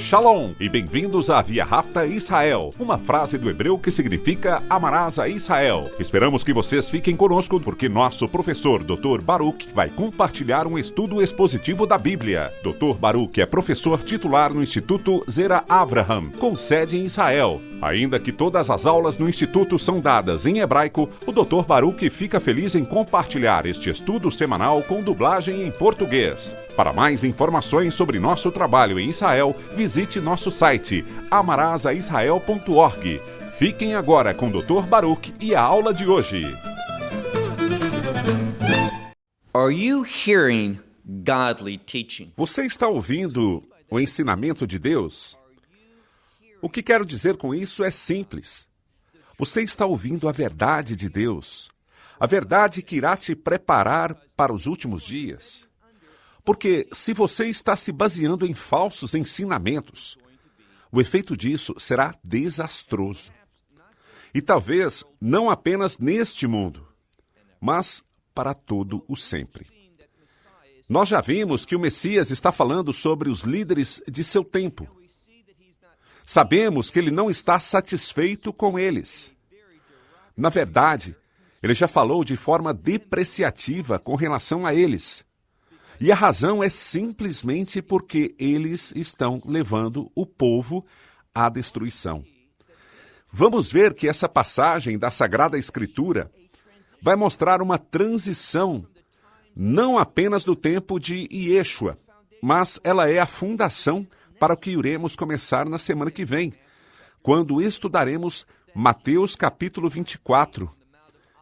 Shalom e bem-vindos à Via Rápida Israel, uma frase do hebreu que significa amarás a Israel. Esperamos que vocês fiquem conosco porque nosso professor Dr. Baruch vai compartilhar um estudo expositivo da Bíblia. Dr. Baruch é professor titular no Instituto Zera Avraham, com sede em Israel. Ainda que todas as aulas no Instituto são dadas em hebraico, o Dr. Baruch fica feliz em compartilhar este estudo semanal com dublagem em português. Para mais informações sobre nosso trabalho em Israel, visite nosso site amarasaisrael.org. Fiquem agora com o Dr. Baruch e a aula de hoje. Are you hearing godly teaching? Você está ouvindo o ensinamento de Deus? O que quero dizer com isso é simples. Você está ouvindo a verdade de Deus, a verdade que irá te preparar para os últimos dias. Porque se você está se baseando em falsos ensinamentos, o efeito disso será desastroso. E talvez não apenas neste mundo, mas para todo o sempre. Nós já vimos que o Messias está falando sobre os líderes de seu tempo. Sabemos que ele não está satisfeito com eles. Na verdade, ele já falou de forma depreciativa com relação a eles. E a razão é simplesmente porque eles estão levando o povo à destruição. Vamos ver que essa passagem da Sagrada Escritura vai mostrar uma transição, não apenas do tempo de Yeshua, mas ela é a fundação para o que iremos começar na semana que vem, quando estudaremos Mateus capítulo 24,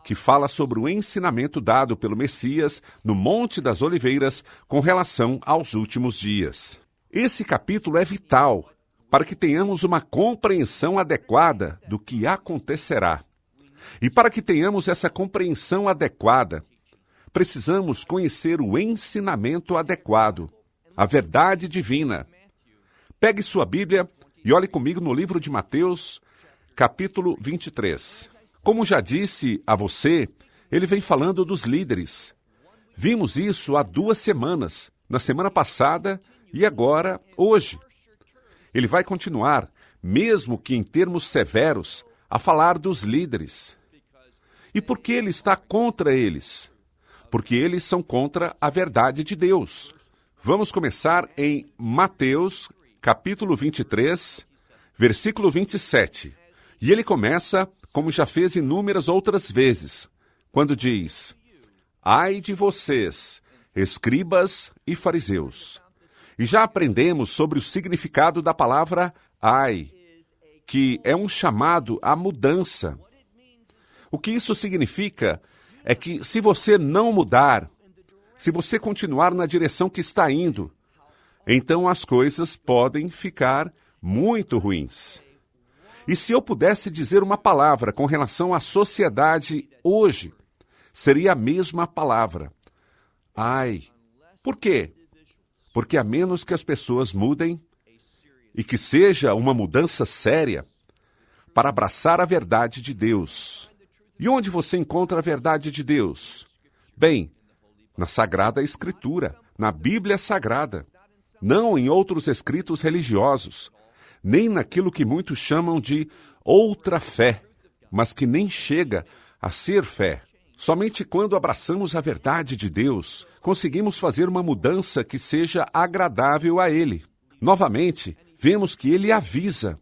que fala sobre o ensinamento dado pelo Messias no Monte das Oliveiras com relação aos últimos dias. Esse capítulo é vital para que tenhamos uma compreensão adequada do que acontecerá. E para que tenhamos essa compreensão adequada, precisamos conhecer o ensinamento adequado, a verdade divina. Pegue sua Bíblia e olhe comigo no livro de Mateus, capítulo 23. Como já disse a você, ele vem falando dos líderes. Vimos isso há 2 semanas, na semana passada e agora, hoje. Ele vai continuar, mesmo que em termos severos, a falar dos líderes. E por que ele está contra eles? Porque eles são contra a verdade de Deus. Vamos começar em Mateus, capítulo 23, versículo 27. E ele começa, como já fez inúmeras outras vezes, quando diz: Ai de vocês, escribas e fariseus. E já aprendemos sobre o significado da palavra ai, que é um chamado à mudança. O que isso significa é que se você não mudar, se você continuar na direção que está indo, então as coisas podem ficar muito ruins. E se eu pudesse dizer uma palavra com relação à sociedade hoje, seria a mesma palavra. Ai. Por quê? Porque a menos que as pessoas mudem, e que seja uma mudança séria, para abraçar a verdade de Deus. E onde você encontra a verdade de Deus? Bem, na Sagrada Escritura, na Bíblia Sagrada. Não em outros escritos religiosos, nem naquilo que muitos chamam de outra fé, mas que nem chega a ser fé. Somente quando abraçamos a verdade de Deus, conseguimos fazer uma mudança que seja agradável a Ele. Novamente, vemos que Ele avisa,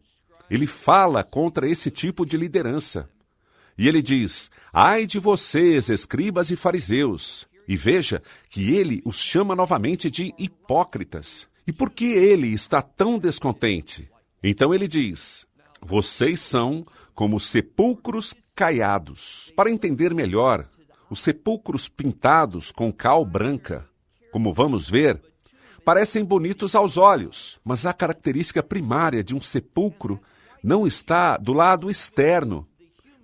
Ele fala contra esse tipo de liderança. E Ele diz: ai de vocês, escribas e fariseus. E veja que ele os chama novamente de hipócritas. E por que ele está tão descontente? Então ele diz: vocês são como sepulcros caiados. Para entender melhor, os sepulcros pintados com cal branca, como vamos ver, parecem bonitos aos olhos, mas a característica primária de um sepulcro não está do lado externo,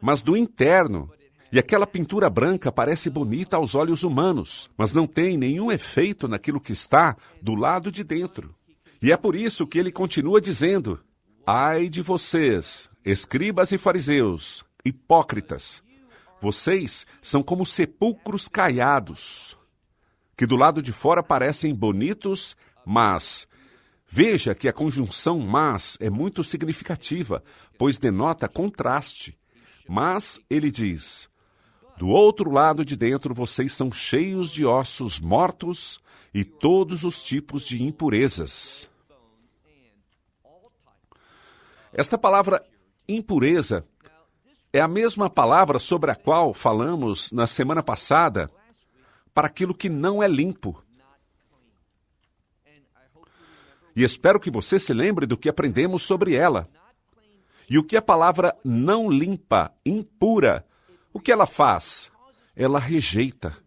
mas do interno. E aquela pintura branca parece bonita aos olhos humanos, mas não tem nenhum efeito naquilo que está do lado de dentro. E é por isso que ele continua dizendo: ai de vocês, escribas e fariseus, hipócritas! Vocês são como sepulcros caiados, que do lado de fora parecem bonitos, mas Veja que a conjunção mas é muito significativa, pois denota contraste. Mas ele diz: do outro lado de dentro vocês são cheios de ossos mortos e todos os tipos de impurezas. Esta palavra impureza é a mesma palavra sobre a qual falamos na semana passada para aquilo que não é limpo. E espero que você se lembre do que aprendemos sobre ela. E o que a palavra não limpa, impura, o que ela faz? Ela rejeita.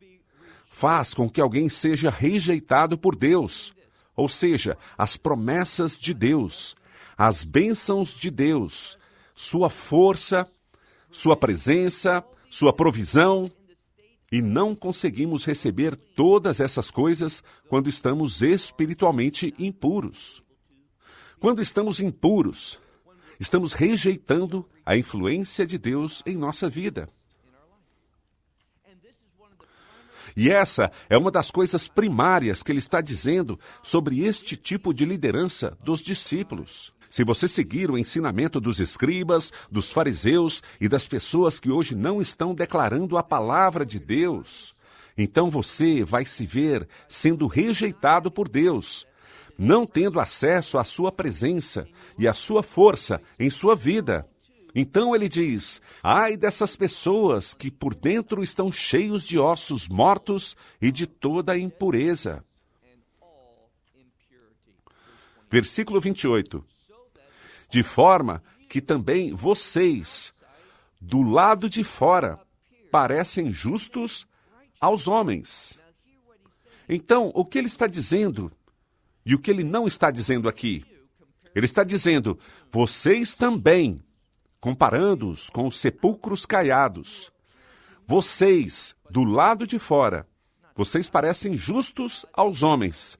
Faz com que alguém seja rejeitado por Deus. Ou seja, as promessas de Deus, as bênçãos de Deus, sua força, sua presença, sua provisão. E não conseguimos receber todas essas coisas quando estamos espiritualmente impuros. Quando estamos impuros, estamos rejeitando a influência de Deus em nossa vida. E essa é uma das coisas primárias que ele está dizendo sobre este tipo de liderança dos discípulos. Se você seguir o ensinamento dos escribas, dos fariseus e das pessoas que hoje não estão declarando a palavra de Deus, então você vai se ver sendo rejeitado por Deus, não tendo acesso à sua presença e à sua força em sua vida. Então ele diz: ai dessas pessoas que por dentro estão cheios de ossos mortos e de toda a impureza. Versículo 28. De forma que também vocês, do lado de fora, parecem justos aos homens. Então, o que ele está dizendo e o que ele não está dizendo aqui? Ele está dizendo: vocês também, comparando-os com os sepulcros caiados, vocês, do lado de fora, vocês parecem justos aos homens,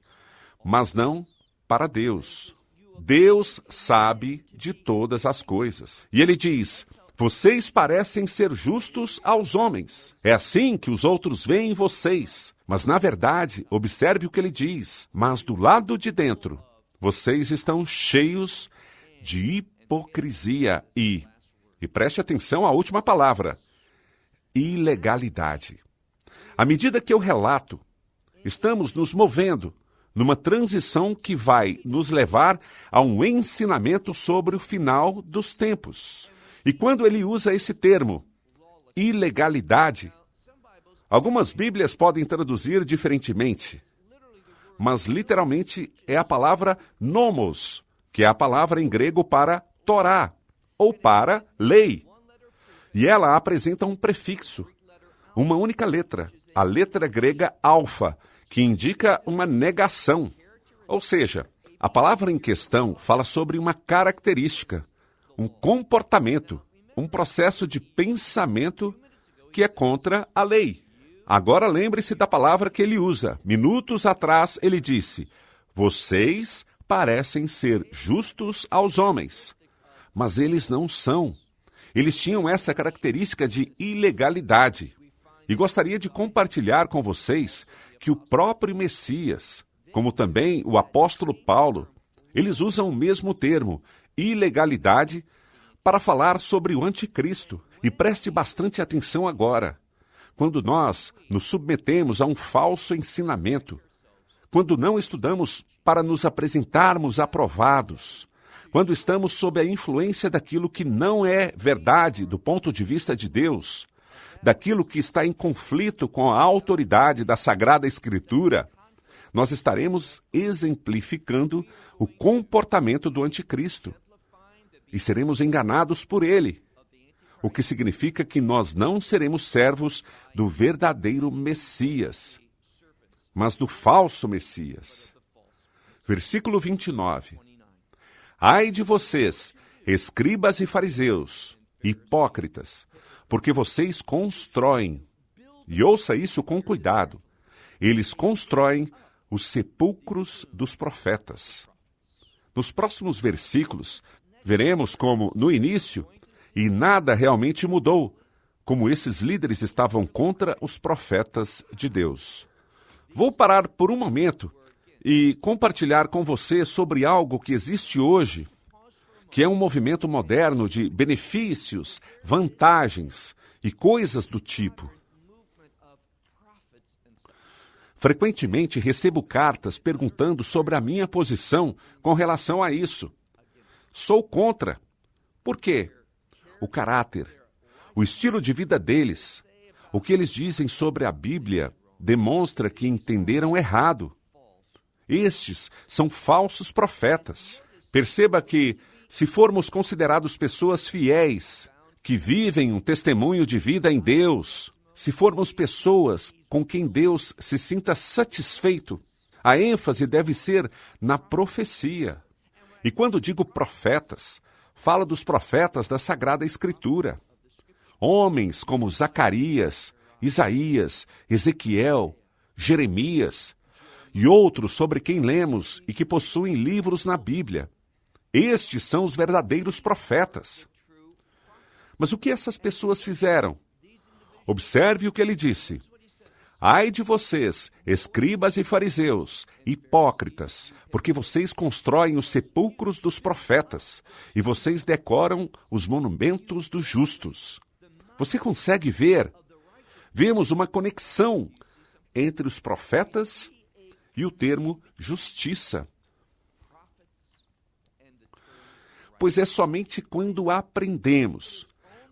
mas não para Deus. Deus sabe de todas as coisas. E ele diz: vocês parecem ser justos aos homens. É assim que os outros veem vocês. Mas, na verdade, observe o que ele diz: mas do lado de dentro, vocês estão cheios de hipocrisia e preste atenção à última palavra, ilegalidade. À medida que eu relato, estamos nos movendo numa transição que vai nos levar a um ensinamento sobre o final dos tempos. E quando ele usa esse termo, ilegalidade, algumas Bíblias podem traduzir diferentemente, mas literalmente é a palavra nomos, que é a palavra em grego para Torá, ou para lei. E ela apresenta um prefixo, uma única letra, a letra grega alfa, que indica uma negação. Ou seja, a palavra em questão fala sobre uma característica, um comportamento, um processo de pensamento que é contra a lei. Agora lembre-se da palavra que ele usa. Minutos atrás ele disse: vocês parecem ser justos aos homens, mas eles não são. Eles tinham essa característica de ilegalidade. E gostaria de compartilhar com vocês que o próprio Messias, como também o apóstolo Paulo, eles usam o mesmo termo, ilegalidade, para falar sobre o anticristo. E preste bastante atenção agora. Quando nós nos submetemos a um falso ensinamento, quando não estudamos para nos apresentarmos aprovados, quando estamos sob a influência daquilo que não é verdade do ponto de vista de Deus, daquilo que está em conflito com a autoridade da Sagrada Escritura, nós estaremos exemplificando o comportamento do anticristo e seremos enganados por ele, o que significa que nós não seremos servos do verdadeiro Messias, mas do falso Messias. Versículo 29. Ai de vocês, escribas e fariseus, hipócritas, porque vocês constroem, e ouça isso com cuidado, eles constroem os sepulcros dos profetas. Nos próximos versículos, veremos como, no início, e nada realmente mudou, como esses líderes estavam contra os profetas de Deus. Vou parar por um momento e compartilhar com você sobre algo que existe hoje, que é um movimento moderno de benefícios, vantagens e coisas do tipo. Frequentemente recebo cartas perguntando sobre a minha posição com relação a isso. Sou contra. Por quê? O caráter, o estilo de vida deles, o que eles dizem sobre a Bíblia demonstra que entenderam errado. Estes são falsos profetas. Perceba que, se formos considerados pessoas fiéis, que vivem um testemunho de vida em Deus, se formos pessoas com quem Deus se sinta satisfeito, a ênfase deve ser na profecia. E quando digo profetas, falo dos profetas da Sagrada Escritura. Homens como Zacarias, Isaías, Ezequiel, Jeremias e outros sobre quem lemos e que possuem livros na Bíblia. Estes são os verdadeiros profetas. Mas o que essas pessoas fizeram? Observe o que ele disse. Ai de vocês, escribas e fariseus, hipócritas, porque vocês constroem os sepulcros dos profetas e vocês decoram os monumentos dos justos. Você consegue ver? Vemos uma conexão entre os profetas e o termo justiça. Pois é somente quando aprendemos,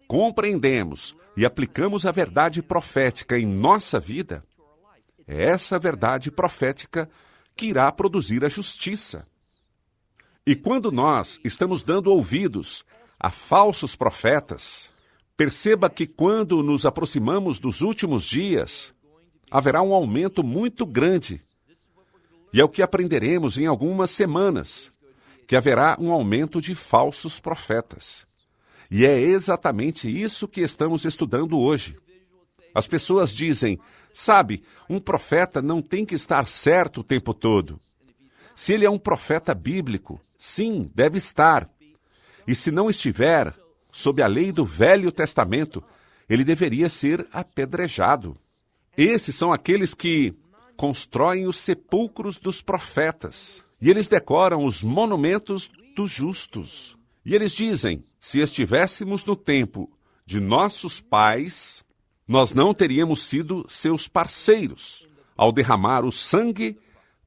compreendemos e aplicamos a verdade profética em nossa vida, é essa verdade profética que irá produzir a justiça. E quando nós estamos dando ouvidos a falsos profetas, perceba que quando nos aproximamos dos últimos dias, haverá um aumento muito grande. E é o que aprenderemos em algumas semanas, que haverá um aumento de falsos profetas. E é exatamente isso que estamos estudando hoje. As pessoas dizem, sabe, um profeta não tem que estar certo o tempo todo. Se ele é um profeta bíblico, sim, deve estar. E se não estiver, sob a lei do Velho Testamento, ele deveria ser apedrejado. Esses são aqueles que constroem os sepulcros dos profetas. E eles decoram os monumentos dos justos. E eles dizem, se estivéssemos no tempo de nossos pais, nós não teríamos sido seus parceiros ao derramar o sangue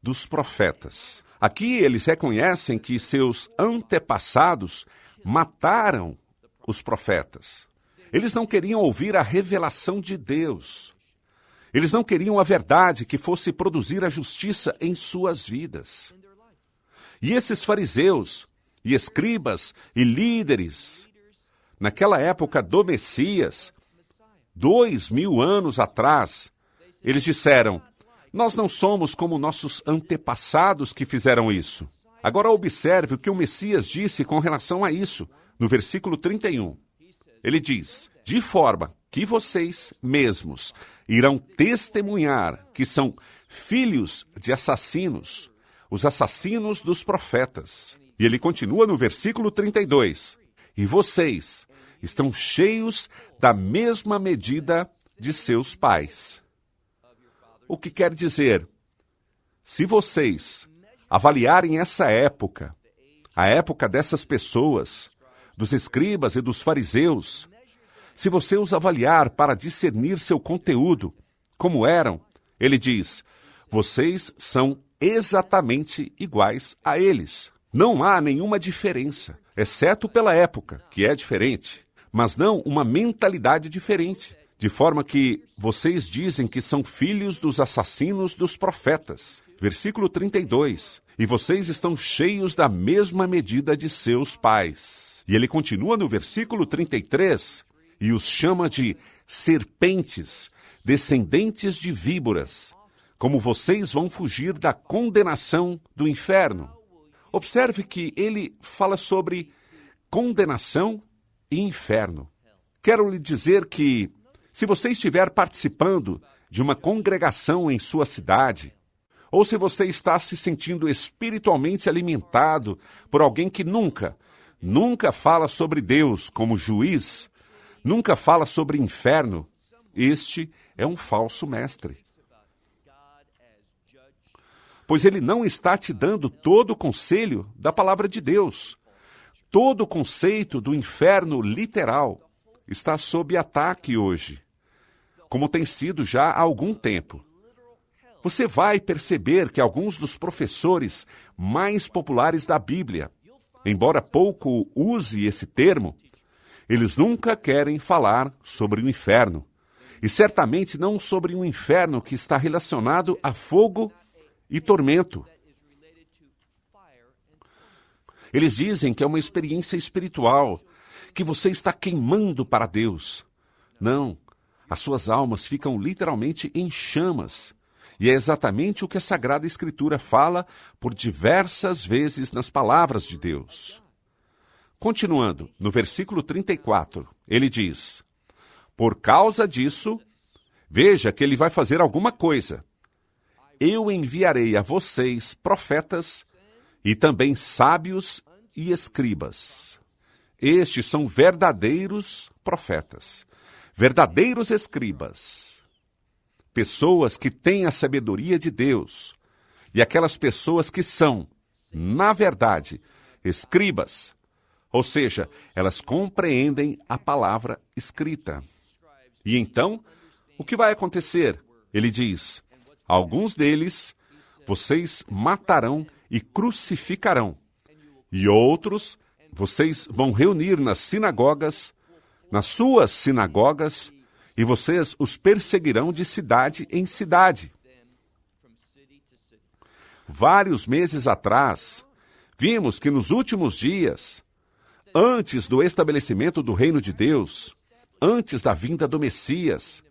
dos profetas. Aqui eles reconhecem que seus antepassados mataram os profetas. Eles não queriam ouvir a revelação de Deus. Eles não queriam a verdade que fosse produzir a justiça em suas vidas. E esses fariseus, e escribas, e líderes, naquela época do Messias, 2000 anos atrás, eles disseram, nós não somos como nossos antepassados que fizeram isso. Agora observe o que o Messias disse com relação a isso, no versículo 31. Ele diz, de forma que vocês mesmos irão testemunhar que são filhos de assassinos, os assassinos dos profetas. E ele continua no versículo 32. E vocês estão cheios da mesma medida de seus pais. O que quer dizer? Se vocês avaliarem essa época, a época dessas pessoas, dos escribas e dos fariseus, se você os avaliar para discernir seu conteúdo, como eram, ele diz, vocês são exatamente iguais a eles. Não há nenhuma diferença, exceto pela época, que é diferente, mas não uma mentalidade diferente, de forma que vocês dizem que são filhos dos assassinos dos profetas. Versículo 32. E vocês estão cheios da mesma medida de seus pais. E ele continua no versículo 33, e os chama de serpentes, descendentes de víboras, como vocês vão fugir da condenação do inferno. Observe que ele fala sobre condenação e inferno. Quero lhe dizer que, se você estiver participando de uma congregação em sua cidade, ou se você está se sentindo espiritualmente alimentado por alguém que nunca fala sobre Deus como juiz, nunca fala sobre inferno, este é um falso mestre. pois ele não está te dando todo o conselho da palavra de Deus. Todo o conceito do inferno literal está sob ataque hoje, como tem sido já há algum tempo. Você vai perceber que alguns dos professores mais populares da Bíblia, embora pouco use esse termo, eles nunca querem falar sobre o inferno. E certamente não sobre um inferno que está relacionado a fogo e tormento. Eles dizem que é uma experiência espiritual, que você está queimando para Deus. Não, as suas almas ficam literalmente em chamas. E é exatamente o que a Sagrada Escritura fala por diversas vezes nas palavras de Deus. Continuando, no versículo 34, ele diz: por causa disso, veja que ele vai fazer alguma coisa. Eu enviarei a vocês profetas e também sábios e escribas. Estes são verdadeiros profetas, verdadeiros escribas. Pessoas que têm a sabedoria de Deus. E aquelas pessoas que são, na verdade, escribas. Ou seja, elas compreendem a palavra escrita. E então, o que vai acontecer? Ele diz: alguns deles vocês matarão e crucificarão, e outros vocês vão reunir nas sinagogas, nas suas sinagogas, e vocês os perseguirão de cidade em cidade. Vários meses atrás, vimos que nos últimos dias, antes do estabelecimento do reino de Deus, antes da vinda do Messias,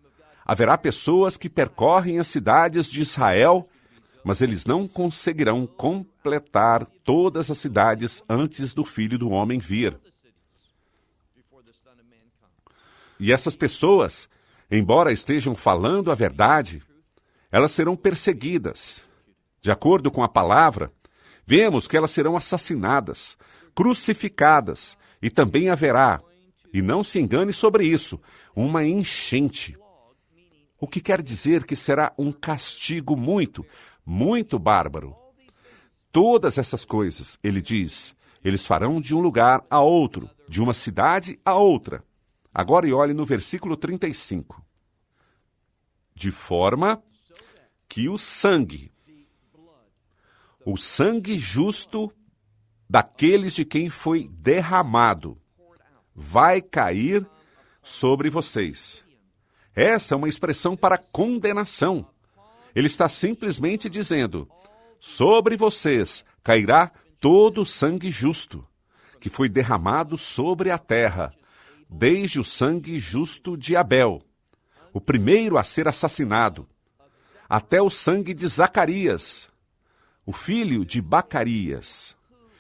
haverá pessoas que percorrem as cidades de Israel, mas eles não conseguirão completar todas as cidades antes do Filho do Homem vir. E essas pessoas, embora estejam falando a verdade, elas serão perseguidas. De acordo com a palavra, vemos que elas serão assassinadas, crucificadas, e também haverá, e não se engane sobre isso, uma enchente. O que quer dizer que será um castigo muito, muito bárbaro. Todas essas coisas, ele diz, eles farão de um lugar a outro, de uma cidade a outra. Agora olhe no versículo 35. De forma que o sangue justo daqueles de quem foi derramado vai cair sobre vocês. Essa é uma expressão para condenação. Ele está simplesmente dizendo: sobre vocês cairá todo o sangue justo, que foi derramado sobre a terra, desde o sangue justo de Abel, o primeiro a ser assassinado, até o sangue de Zacarias, o filho de Bacarias.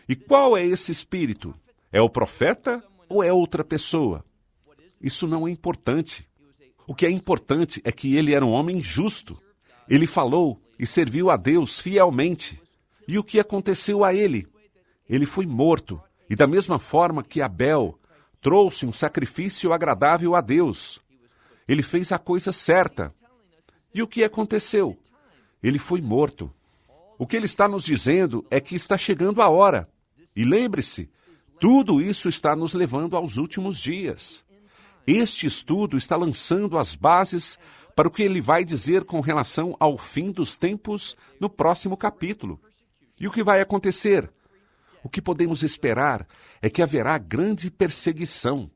E qual é esse espírito? É o profeta ou é outra pessoa? Isso não é importante. O que é importante é que ele era um homem justo. Ele falou e serviu a Deus fielmente. E o que aconteceu a ele? Ele foi morto. E da mesma forma que Abel trouxe um sacrifício agradável a Deus, ele fez a coisa certa. E o que aconteceu? Ele foi morto. O que ele está nos dizendo é que está chegando a hora. E lembre-se, tudo isso está nos levando aos últimos dias. Este estudo está lançando as bases para o que ele vai dizer com relação ao fim dos tempos no próximo capítulo. E o que vai acontecer? O que podemos esperar é que haverá grande perseguição,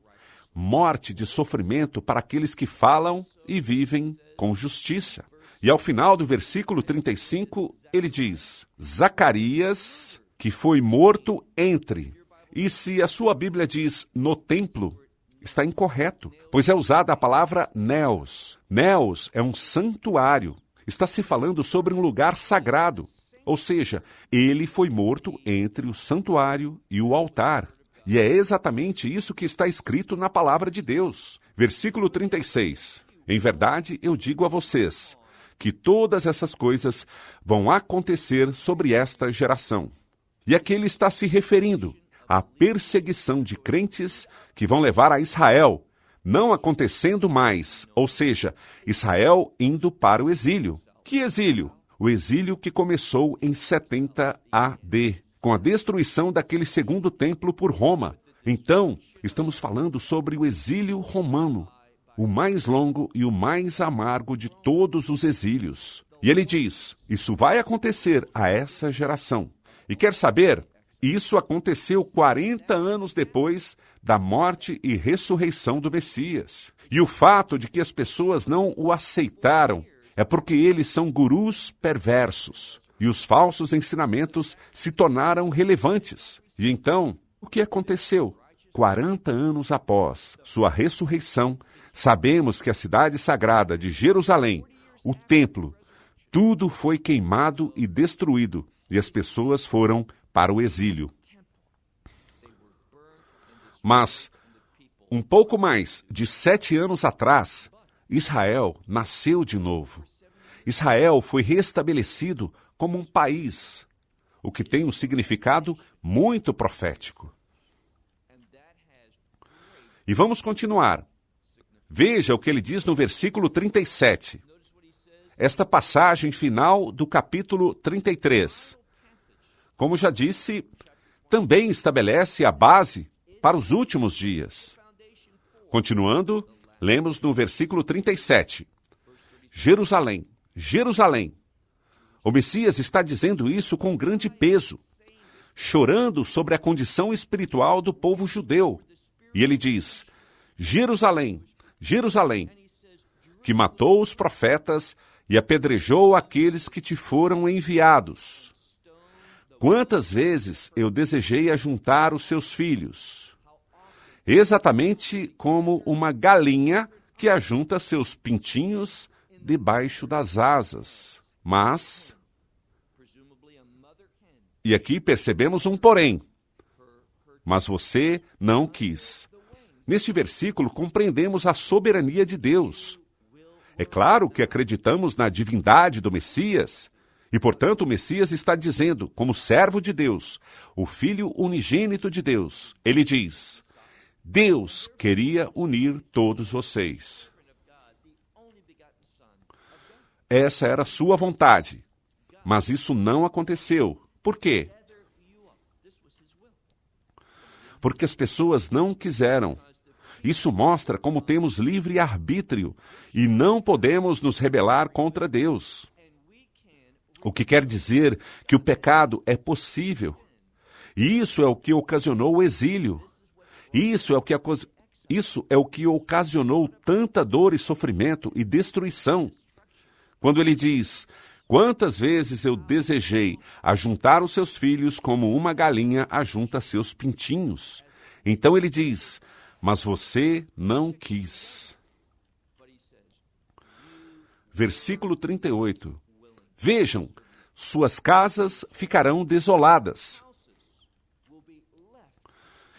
morte de sofrimento para aqueles que falam e vivem com justiça. E ao final do versículo 35, ele diz: Zacarias, que foi morto entre. E se a sua Bíblia diz no templo, está incorreto, pois é usada a palavra Neos. Neos é um santuário. Está se falando sobre um lugar sagrado. Ou seja, ele foi morto entre o santuário e o altar. E é exatamente isso que está escrito na palavra de Deus. Versículo 36. Em verdade, eu digo a vocês que todas essas coisas vão acontecer sobre esta geração. E aqui ele está se referindo à perseguição de crentes que vão levar a Israel, não acontecendo mais, ou seja, Israel indo para o exílio. Que exílio? o exílio que começou em 70 AD, com a destruição daquele segundo templo por Roma. Então, estamos falando sobre o exílio romano, o mais longo e o mais amargo de todos os exílios. E ele diz, isso vai acontecer a essa geração. E quer saber? Isso aconteceu 40 anos depois da morte e ressurreição do Messias. E o fato de que as pessoas não o aceitaram é porque eles são gurus perversos. E os falsos ensinamentos se tornaram relevantes. E então, o que aconteceu? 40 anos após sua ressurreição, sabemos que a cidade sagrada de Jerusalém, o templo, tudo foi queimado e destruído, e as pessoas foram para o exílio. Mas, um pouco mais de 7 anos atrás, Israel nasceu de novo. Israel foi restabelecido como um país, o que tem um significado muito profético. E vamos continuar. Veja o que ele diz no versículo 37. Esta passagem final do capítulo 33. Como já disse, também estabelece a base para os últimos dias. Continuando, lemos no versículo 37. Jerusalém, Jerusalém. O Messias está dizendo isso com grande peso, chorando sobre a condição espiritual do povo judeu. E ele diz, Jerusalém, Jerusalém, que matou os profetas e apedrejou aqueles que te foram enviados. Quantas vezes eu desejei ajuntar os seus filhos, exatamente como uma galinha que ajunta seus pintinhos debaixo das asas. Mas, e aqui percebemos um porém, mas você não quis. Neste versículo compreendemos a soberania de Deus. É claro que acreditamos na divindade do Messias, e portanto o Messias está dizendo, como servo de Deus, o Filho unigênito de Deus, ele diz, Deus queria unir todos vocês. Essa era a sua vontade, mas isso não aconteceu. Por quê? Porque as pessoas não quiseram. Isso mostra como temos livre arbítrio e não podemos nos rebelar contra Deus. O que quer dizer que o pecado é possível. E isso é o que ocasionou o exílio. Isso é o que ocasionou tanta dor e sofrimento e destruição. Quando ele diz, quantas vezes eu desejei ajuntar os seus filhos como uma galinha ajunta seus pintinhos. Então ele diz, mas você não quis. Versículo 38. Vejam, suas casas ficarão desoladas.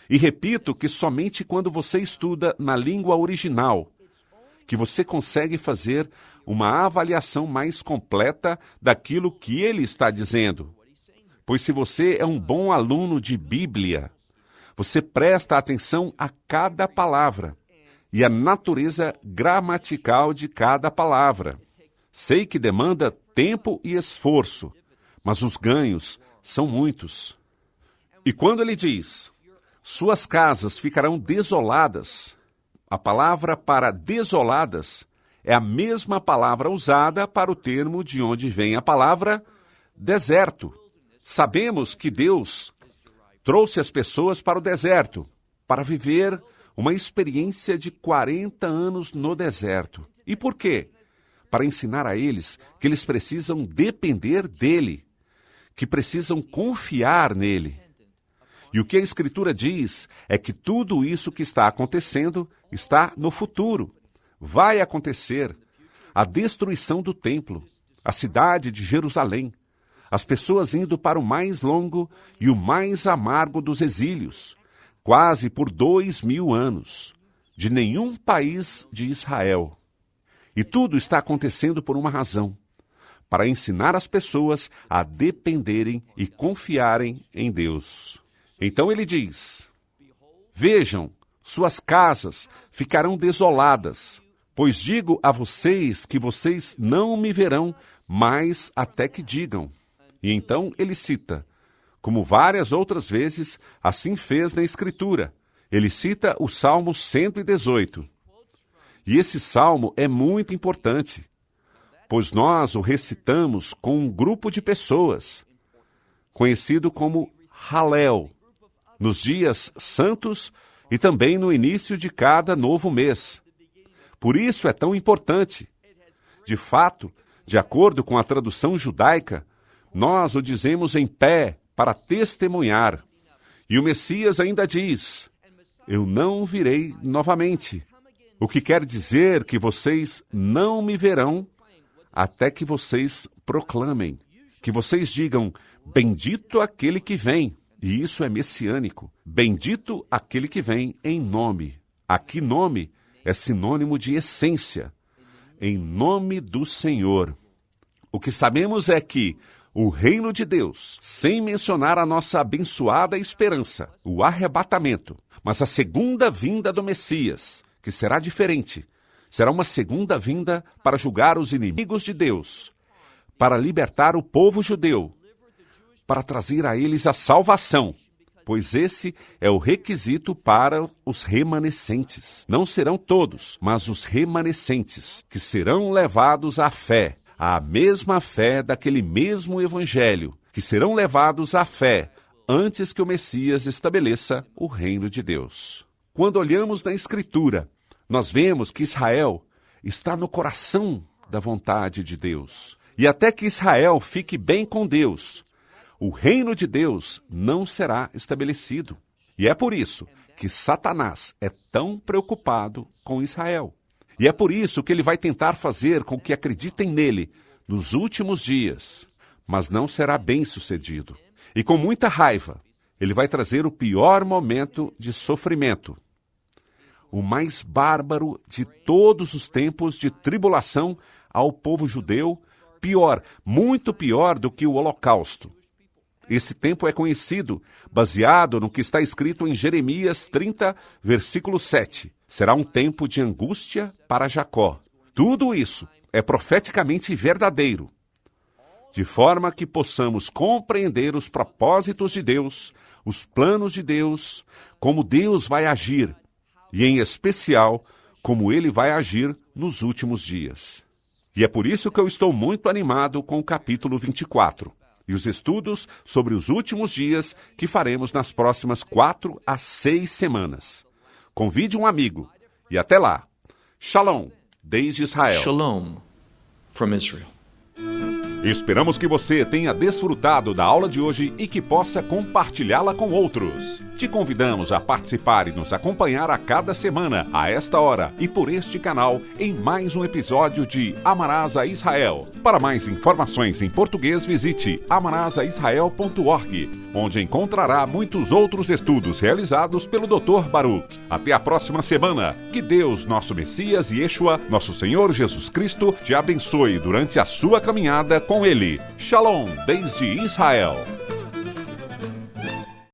E repito que somente quando você estuda na língua original, que você consegue fazer uma avaliação mais completa daquilo que ele está dizendo. Pois se você é um bom aluno de Bíblia, você presta atenção a cada palavra e a natureza gramatical de cada palavra. Sei que demanda tempo e esforço, mas os ganhos são muitos. E quando ele diz, suas casas ficarão desoladas, a palavra para desoladas é a mesma palavra usada para o termo de onde vem a palavra deserto. Sabemos que Deus trouxe as pessoas para o deserto, para viver uma experiência de 40 anos no deserto. E por quê? Para ensinar a eles que eles precisam depender dele, que precisam confiar nele. E o que a Escritura diz é que tudo isso que está acontecendo está no futuro. Vai acontecer a destruição do templo, a cidade de Jerusalém, as pessoas indo para o mais longo e o mais amargo dos exílios, quase por 2000 anos, de nenhum país de Israel. E tudo está acontecendo por uma razão, para ensinar as pessoas a dependerem e confiarem em Deus. Então ele diz, vejam, suas casas ficarão desoladas, pois digo a vocês que vocês não me verão mas até que digam. E então ele cita, como várias outras vezes, assim fez na Escritura. Ele cita o Salmo 118. E esse salmo é muito importante, pois nós o recitamos com um grupo de pessoas, conhecido como Halel, nos dias santos e também no início de cada novo mês. Por isso é tão importante. De fato, de acordo com a tradução judaica, nós o dizemos em pé para testemunhar. E o Messias ainda diz, eu não virei novamente. O que quer dizer que vocês não me verão até que vocês proclamem, que vocês digam, bendito aquele que vem. E isso é messiânico. Bendito aquele que vem em nome. Aqui nome é sinônimo de essência. Em nome do Senhor. O que sabemos é que o reino de Deus, sem mencionar a nossa abençoada esperança, o arrebatamento, mas a segunda vinda do Messias, que será diferente, será uma segunda vinda para julgar os inimigos de Deus, para libertar o povo judeu, para trazer a eles a salvação, pois esse é o requisito para os remanescentes. Não serão todos, mas os remanescentes, que serão levados à fé, à mesma fé daquele mesmo evangelho, que serão levados à fé antes que o Messias estabeleça o reino de Deus. Quando olhamos na Escritura, nós vemos que Israel está no coração da vontade de Deus. E até que Israel fique bem com Deus, o reino de Deus não será estabelecido. E é por isso que Satanás é tão preocupado com Israel. E é por isso que ele vai tentar fazer com que acreditem nele nos últimos dias, mas não será bem sucedido. E com muita raiva, ele vai trazer o pior momento de sofrimento, o mais bárbaro de todos os tempos de tribulação ao povo judeu, pior, muito pior do que o Holocausto. Esse tempo é conhecido, baseado no que está escrito em Jeremias 30, versículo 7. Será um tempo de angústia para Jacó. Tudo isso é profeticamente verdadeiro, de forma que possamos compreender os propósitos de Deus, os planos de Deus, como Deus vai agir, e em especial, como Ele vai agir nos últimos dias. E é por isso que eu estou muito animado com o capítulo 24 e os estudos sobre os últimos dias que faremos nas próximas 4 a 6 semanas. Convide um amigo e até lá. Shalom, desde Israel. Shalom from Israel. Esperamos que você tenha desfrutado da aula de hoje e que possa compartilhá-la com outros. Te convidamos a participar e nos acompanhar a cada semana, a esta hora e por este canal, em mais um episódio de Amarás a Israel. Para mais informações em português, visite amarasaisrael.org, onde encontrará muitos outros estudos realizados pelo Dr. Baruch. Até a próxima semana. Que Deus, nosso Messias e Yeshua, nosso Senhor Jesus Cristo, te abençoe durante a sua caminhada com Ele. Shalom, desde Israel.